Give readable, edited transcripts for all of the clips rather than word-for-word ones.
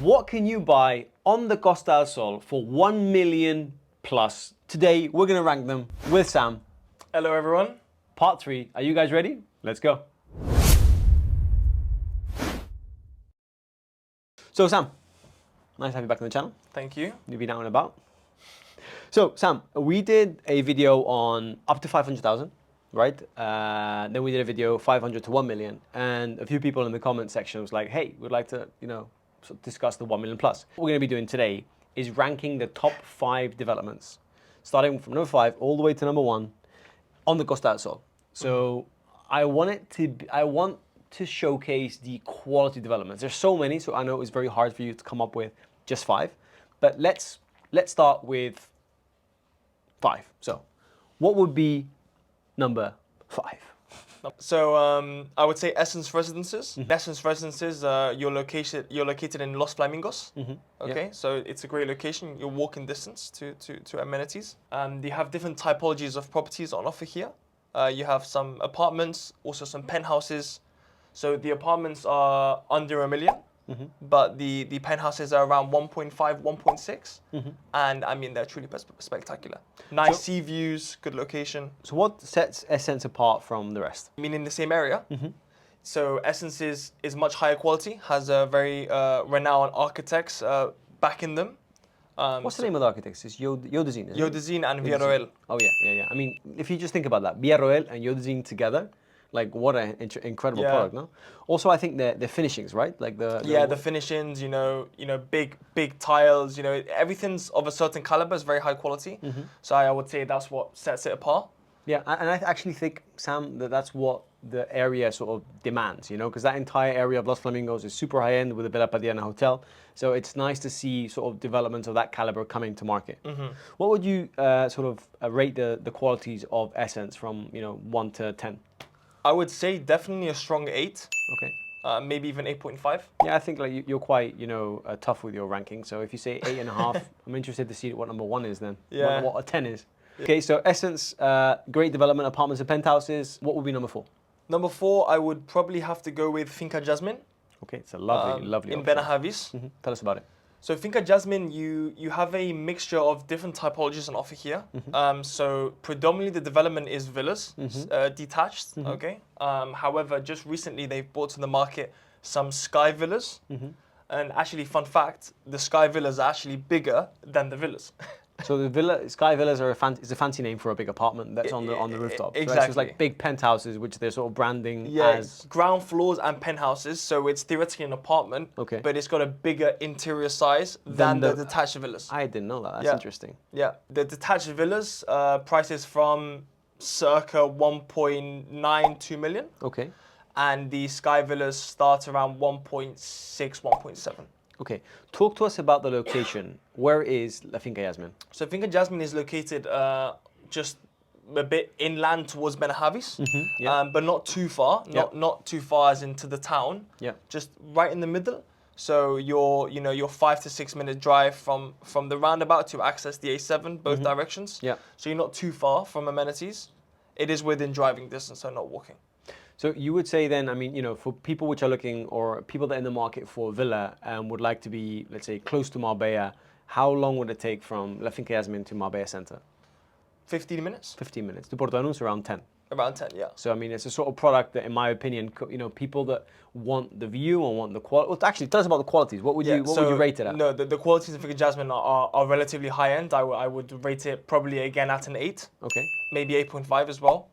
What can you buy on the Costa del Sol for 1 million plus? Today, we're going to rank them with Sam. Hello, everyone. Part 3. Are you guys ready? Let's go. So, Sam, nice to have you back on the channel. Thank you. You've been out and about. So, Sam, we did a video on up to 500,000, right? Then we did a video 500 to 1 million. And a few people in the comment section was like, hey, we'd like to, discuss the 1 million plus. What we're going to be doing today is ranking the top 5 developments, starting from number 5 all the way to number 1 on the Costa del Sol. So I want to showcase the quality developments. There's so many, so I know it's very hard for you to come up with just 5. But let's start with 5. So what would be number 5? So I would say Essence Residences. Essence Residences, you're located in Los Flamingos. Okay, Yeah. so it's a great location. You're walking distance to amenities. You have different typologies of properties on offer here. You have some apartments, also some penthouses. So the apartments are under $1 million, but the penthouses are around 1.5, 1.6. And I mean, they're truly spectacular. Nice sea views, good location. So what sets Essence apart from the rest? I mean, in the same area. So Essence is much higher quality, has a very renowned architects backing them. What's the name of the architects? It's Yodezin, isn't it? Yodezin and Villarroel. Oh yeah. I mean, if you just think about that, Villarroel and Yodezin together, like what an incredible product, no? Also, I think the finishings, right? Like the finishings, big tiles, everything's of a certain caliber, is very high quality. So I would say that's what sets it apart. Yeah, and I actually think, Sam, that's what the area sort of demands, because that entire area of Los Flamingos is super high-end with the Villa Padierna Hotel. So it's nice to see sort of developments of that caliber coming to market. What would you rate the qualities of Essence from 1 to 10? I would say definitely a strong 8. Okay. Maybe even 8.5. Yeah, I think like you're quite tough with your ranking. So if you say 8.5, I'm interested to see what number 1 is then. Yeah. What a 10 is. Okay, so Essence, great development, apartments and penthouses. What would be number 4? Number 4, I would probably have to go with Finca Jasmine. Okay, it's a lovely in option. Benahavis. Tell us about it. So Finca Jasmine, you have a mixture of different typologies on offer here. So predominantly the development is villas, detached. Okay. However, just recently they've brought to the market some sky villas. And actually, fun fact, the sky villas are actually bigger than the villas. So the sky villas are is a fancy name for a big apartment that's on the rooftop. Exactly. So it's like big penthouses, which they're sort of branding as ground floors and penthouses. So it's theoretically an apartment, but it's got a bigger interior size than the detached villas. I didn't know that. That's interesting. Yeah, the detached villas prices from circa 1.92 million. Okay. And the sky villas start around 1.6, 1.7. Okay, talk to us about the location. Where is La Finca Jasmine? So Finca Jasmine is located just a bit inland towards Benahavis, but not too far. Not too far as into the town. Yeah. Just right in the middle. So you're 5 to 6 minute drive from the roundabout to access the A7, both directions. Yeah. So you're not too far from amenities. It is within driving distance, so not walking. So you would say then, I mean, for people which are looking, or people that are in the market for a villa and would like to be, let's say, close to Marbella, how long would it take from La Finca Jasmine to Marbella Center? 15 minutes. 15 minutes. To Porto Anúncio, around 10. Around 10, yeah. So, I mean, it's a sort of product that, in my opinion, people that want the view and want the quality. Well, actually, tell us about the qualities. What would you rate it at? No, the qualities of Finca Jasmine are relatively high end. I would rate it probably again at an 8. Okay. Maybe 8.5 as well.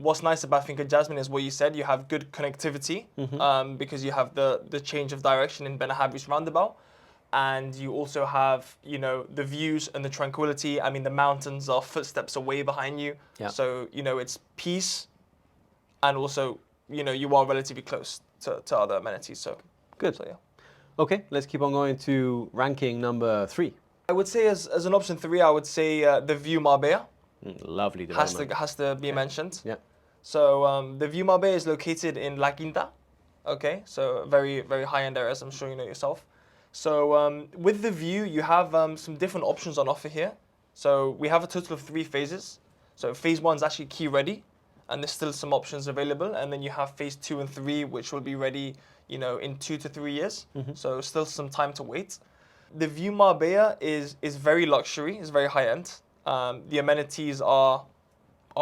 What's nice about Finca Jasmine is what you said. You have good connectivity because you have the change of direction in Benahavis roundabout. And you also have, the views and the tranquility. I mean, the mountains are footsteps away behind you. Yeah. So, it's peace. And also, you are relatively close to other amenities. So good. So, yeah. Okay, let's keep on going to ranking number 3. I would say as an option 3, I would say the View Marbella. Lovely development. Has to be mentioned. Yeah. So the View Marbella is located in La Quinta. Okay, so very, very high-end areas, I'm sure you know yourself. So with the view, you have some different options on offer here. So we have a total of 3 phases. So phase 1 is actually key ready, and there's still some options available. And then you have phase 2 and 3, which will be ready, you know, in 2 to 3 years. So still some time to wait. The view Marbella is very luxury, is very high end. The amenities are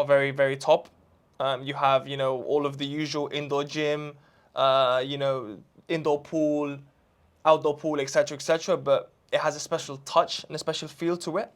very, very top. You have, you know, all of the usual indoor gym, you know, indoor pool, outdoor pool, etc., but it has a special touch and a special feel to it,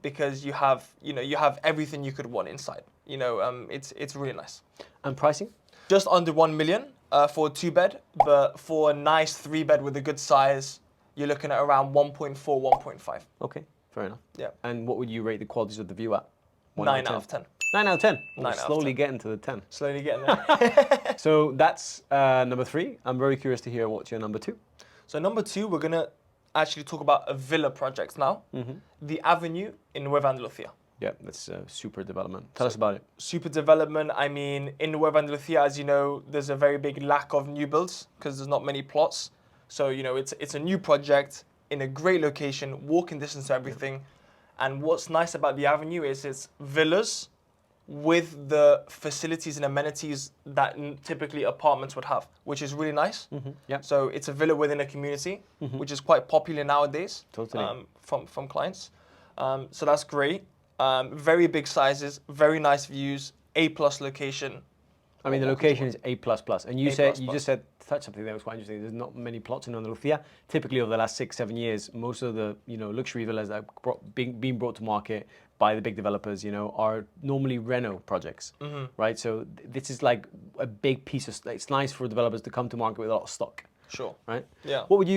because you have, you know, you have everything you could want inside. You know, it's really nice. And pricing? Just under 1 million for a 2-bed, but for a nice 3-bed with a good size, you're looking at around 1.4, 1.5. Okay, fair enough. Yeah. And what would you rate the qualities of the view at? 9 out of 10. 9 out of 10. 9 out of Slowly 10. getting to the 10. Slowly getting there. So that's number 3. I'm very curious to hear what's your number 2. So number 2, we're gonna actually talk about a villa project now. The Avenue in Nueva Andalucía. Yeah, that's a super development. Tell us about it. Super development. I mean, in Nueva Andalucía, as you know, there's a very big lack of new builds because there's not many plots. So, you know, it's a new project in a great location, walking distance to everything. And what's nice about the Avenue is it's villas with the facilities and amenities that typically apartments would have, which is really nice. Yeah. So it's a villa within a community, which is quite popular nowadays. Totally. From clients. So that's great. Very big sizes, very nice views, A+ location. I mean, the location is A++. And you A++. said, you just said, touched something that was quite interesting. There's not many plots in Andalusia. Typically, over the last 6-7 years, most of the, you know, luxury villas that are being brought to market by the big developers, you know, are normally reno projects, right? So this is like a big piece of, it's nice for developers to come to market with a lot of stock. Sure. Right? Yeah. What would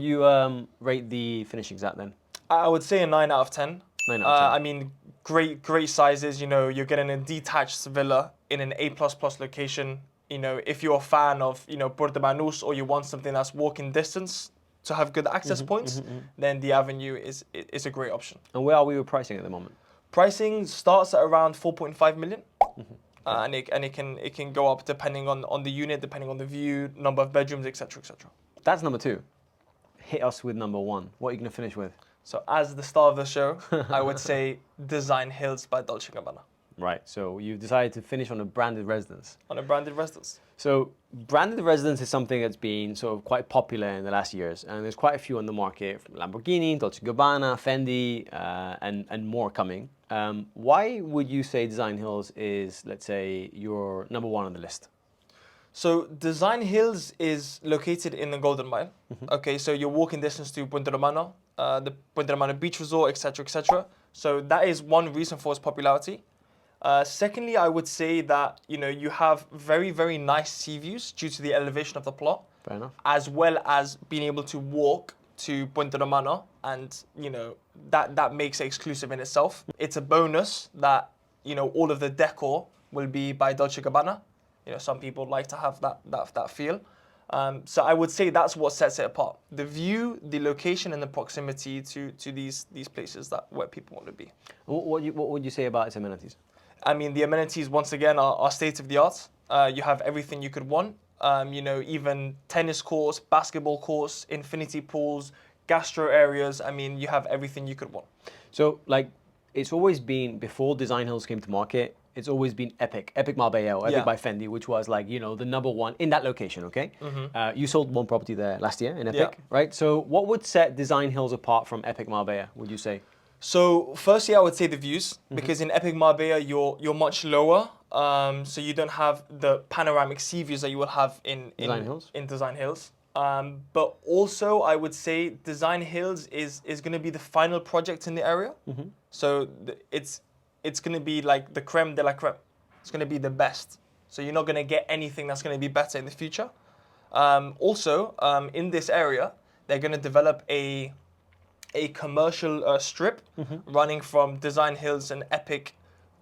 you rate the finishings at then? I would say a 9 out of 10. 9 out of 10. I mean, great sizes. You know, you're getting a detached villa in an A++ location. You know, if you're a fan of, you know, Portobanús, or you want something that's walking distance to have good access points, then the Avenue is a great option. And where are we with pricing at the moment? Pricing starts at around 4.5 million. And it can go up depending on the unit, depending on the view, number of bedrooms, etc., etc. That's number 2. Hit us with number 1. What are you going to finish with? So as the star of the show, I would say Design Hills by Dolce Gabbana. Right, so you decided to finish on a branded residence. On a branded residence. So branded residence is something that's been sort of quite popular in the last years, and there's quite a few on the market, from Lamborghini, Dolce Gabbana, Fendi, and more coming. Why would you say Design Hills is, let's say, your number 1 on the list? So Design Hills is located in the Golden Mile. Okay, so you're walking distance to Puente Romano, the Puente Romano Beach Resort, etc., etc. So that is one reason for its popularity. Secondly, I would say that, you know, you have very, very nice sea views due to the elevation of the plot. Fair enough. As well as being able to walk to Puente Romano, and, you know, that makes it exclusive in itself. It's a bonus that, you know, all of the decor will be by Dolce Gabbana. You know, some people like to have that feel. So I would say that's what sets it apart. The view, the location, and the proximity to these places where people want to be. What would you say about its amenities? I mean, the amenities, once again, are state-of-the-art. You have everything you could want. You know, even tennis courts, basketball courts, infinity pools, gastro areas. I mean, you have everything you could want. So, like, it's always been, before Design Hills came to market, it's always been Epic Marbella, Epic by Fendi, which was like, you know, the number 1 in that location, okay? You sold 1 property there last year in Epic, right? So what would set Design Hills apart from Epic Marbella, would you say? So firstly, I would say the views, because in Epic Marbella, you're much lower. So you don't have the panoramic sea views that you will have in Design Hills. But also, I would say Design Hills is going to be the final project in the area. So it's going to be like the creme de la creme. It's going to be the best. So you're not going to get anything that's going to be better in the future. Also, in this area, they're going to develop a commercial strip running from Design Hills and Epic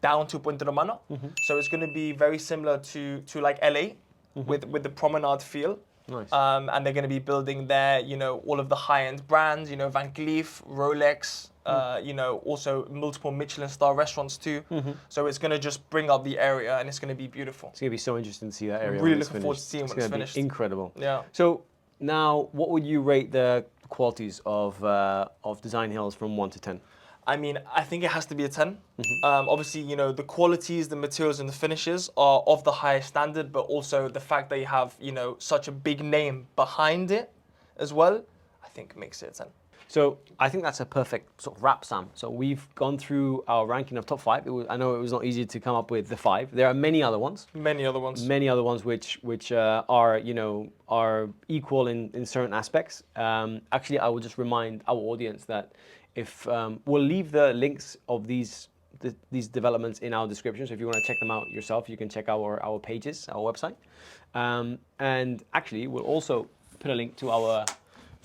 down to Puente Romano. So it's going to be very similar to like LA with the promenade feel. Nice. And they're going to be building there, you know, all of the high-end brands, you know, Van Cleef, Rolex, you know, also multiple Michelin star restaurants too. So it's going to just bring up the area, and it's going to be beautiful. It's going to be so interesting to see that area. I'm really looking forward to seeing when it's finished. Incredible. Yeah. So now, what would you rate the qualities of Design Hills from 1 to 10? I mean, I think it has to be a 10. Obviously, you know, the qualities, the materials, and the finishes are of the highest standard, but also the fact that you have, you know, such a big name behind it as well, I think makes it a 10. So I think that's a perfect sort of wrap, Sam. So we've gone through our ranking of top 5. I know it was not easy to come up with the 5. There are many other ones. Many other ones. Many other ones which are, you know, are equal in certain aspects. Actually, I will just remind our audience that if we'll leave the links of these developments in our description. So if you want to check them out yourself, you can check our pages, our website. And actually, we'll also put a link to our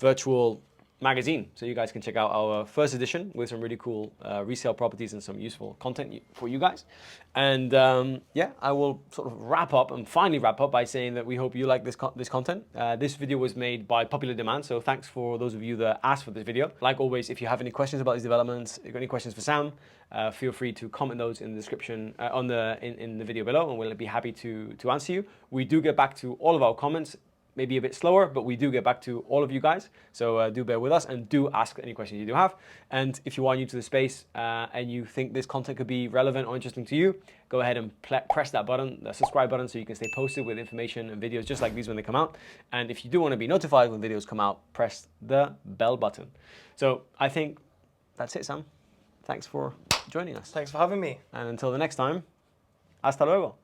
virtual magazine, so you guys can check out our first edition with some really cool resale properties and some useful content for you guys. And yeah, I will sort of finally wrap up by saying that we hope you like this content. This video was made by popular demand, so thanks for those of you that asked for this video. Like always, if you have any questions about these developments, if you got any questions for Sam, feel free to comment those in the description in the video below, and we'll be happy to answer you. We do get back to all of our comments. Maybe a bit slower, but we do get back to all of you guys. So do bear with us and do ask any questions you do have. And if you are new to the space and you think this content could be relevant or interesting to you, go ahead and press that button, the subscribe button, so you can stay posted with information and videos just like these when they come out. And if you do want to be notified when videos come out, press the bell button. So I think that's it, Sam. Thanks for joining us. Thanks for having me. And until the next time, hasta luego.